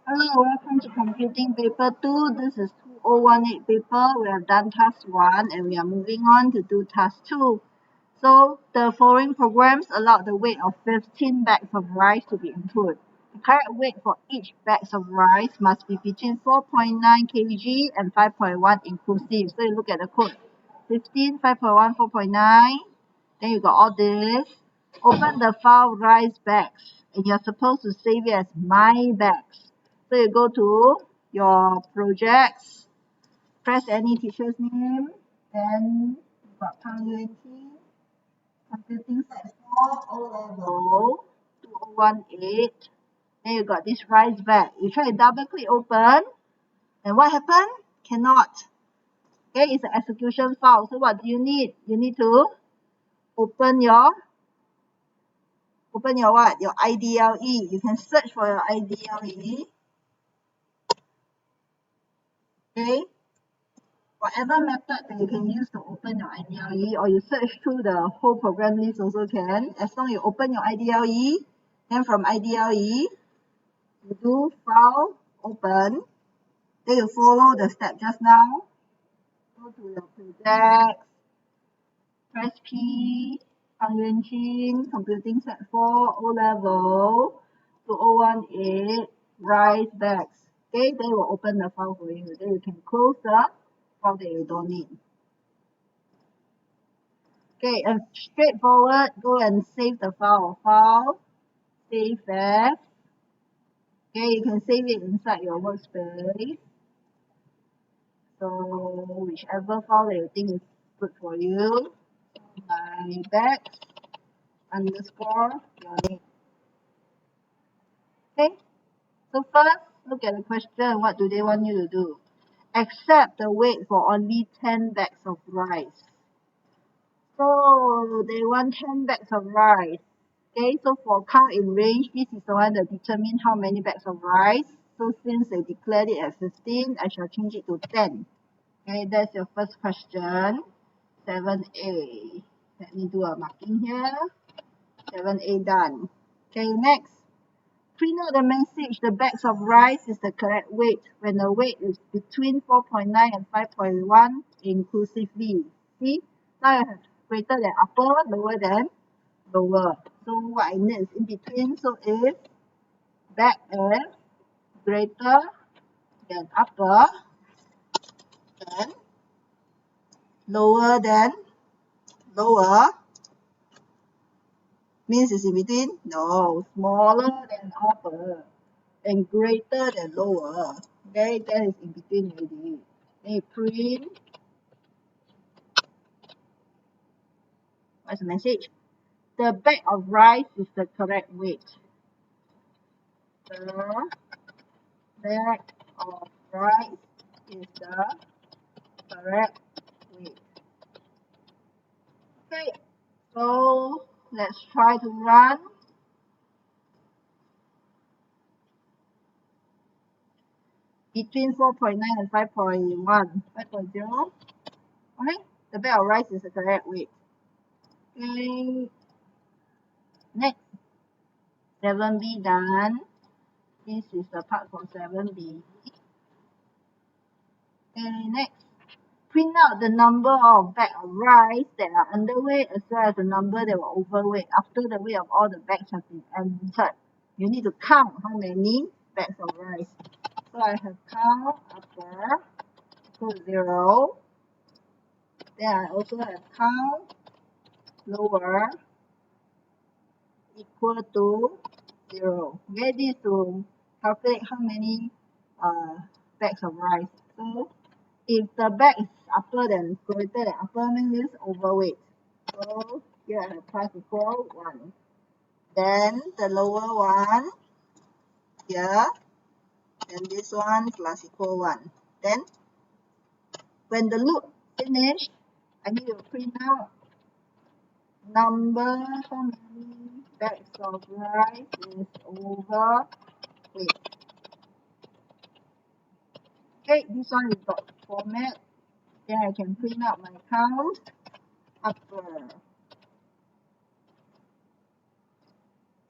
Hello, welcome to Computing Paper 2. This is 2018 paper. We have done task 1 and we are moving on to do task 2. So the following programs allow the weight of 15 bags of rice to be input. The correct weight for each bag of rice must be between 4.9 kg and 5.1 inclusive. So you look at the code 15, 5.1, 4.9. Then you got all this. Open the file rice bags and you're supposed to save it as my bags. So you go to your projects, press any teacher's name, then you got Computing Set 4 O level 2018. Then you got this rice bag. You try to double click open, and what happened? Cannot. Okay, it's an execution file. So what do you need? You need to open your what? Your IDLE. You can search for your IDLE. Okay. Whatever method that you can use to open your IDLE, or you search through the whole program list also can. As long as you open your IDLE, then from IDLE, you do file, open, then you follow the step just now. Go to your projects, press P, Computing Set 4, O level, 2018, rice bags. Okay, they will open the file for you. Then you can close the file that you don't need. Okay, and straightforward, go and save the file. File, save as. Okay, you can save it inside your workspace. So, whichever file that you think is good for you. My bags underscore your name. Okay, so first, look at the question. What do they want you to do? Accept the weight for only 10 bags of rice. So, they want 10 bags of rice. Okay, so for count in range, this is the one that determines how many bags of rice. So since they declared it as 15, I shall change it to 10. Okay, that's your first question. 7A. Let me do a marking here. 7A done. Okay, next. Print out the message. The bags of rice is the correct weight when the weight is between 4.9 and 5.1 inclusively. See? Now you have greater than upper, lower than lower. So what I need is in between. So if bag is greater than upper, then lower than lower means it's in between. No, smaller than upper and greater than lower. Okay, that is in between already. Then you print. What's the message? The bag of rice is the correct weight. The bag of rice is the correct weight. Okay, so let's try to run. Between 4.9 and 5.1, 5.0. Okay, the bag of rice is the correct weight. Okay, next, 7B done. This is the part for 7B. Okay, next, print out the number of bags of rice that are underweight as well as the number that were overweight after the weight of all the bags have been entered. You need to count how many bags of rice. So I have count upper equal to 0. Then I also have count lower equal to 0. Okay, this to calculate how many bags of rice. So if the bag is upper than greater than upper means it's overweight. So here I have plus equal 1. Then the lower one here, and this one plus equal 1. Then when the loop finished, I need to print out number how many bags of rice is overweight. Okay, this one is dot format. Then I can print out my count upper.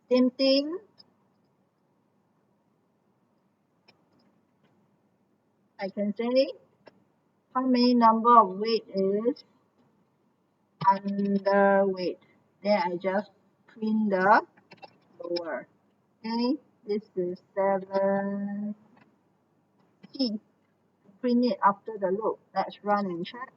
Same thing. I can say how many number of weight is underweight. Then I just print the lower. Okay, this is 7T. Print it after the loop. Let's run and check.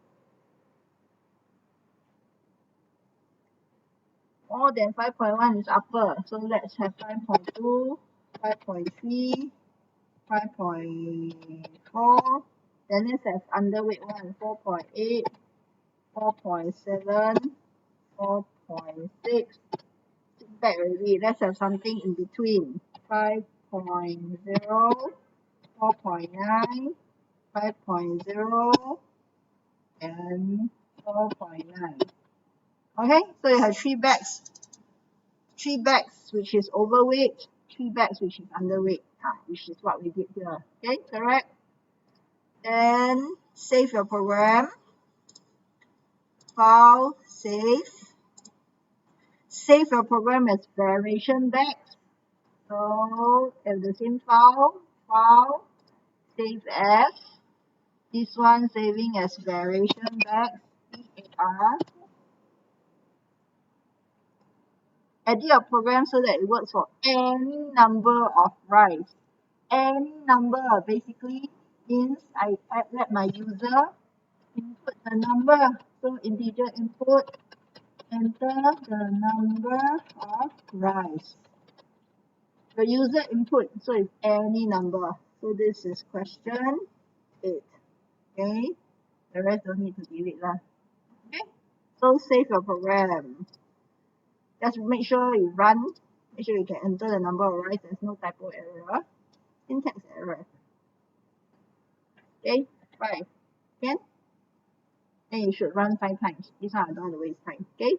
More than 5.1 is upper. So let's have 5.2, 5.3, 5.4. Then let's have underweight one, 4.8, 4.7, 4.6. Back already. Let's have something in between. 5.0, 4.9, 5.0, and 4.9. Okay, so you have three bags which is overweight, three bags which is underweight, which is what we did here. Okay, correct? Then save your program. File, save. Save your program as variation bags. So in the same file, save as. This one saving as variation bags, VAR. Edit your program so that it works for any number of rice. Any number basically means I let my user input the number. So integer input, enter the number of rice. The user input, so it's any number. So this is question 8. Okay, the rest don't need to delete lah. Okay, so save your program. Just make sure you run. Make sure you can enter the number of rice. There's no typo error, syntax error. Okay, 5. Can? Then you should run 5 times. This one I don't want to waste time. Okay.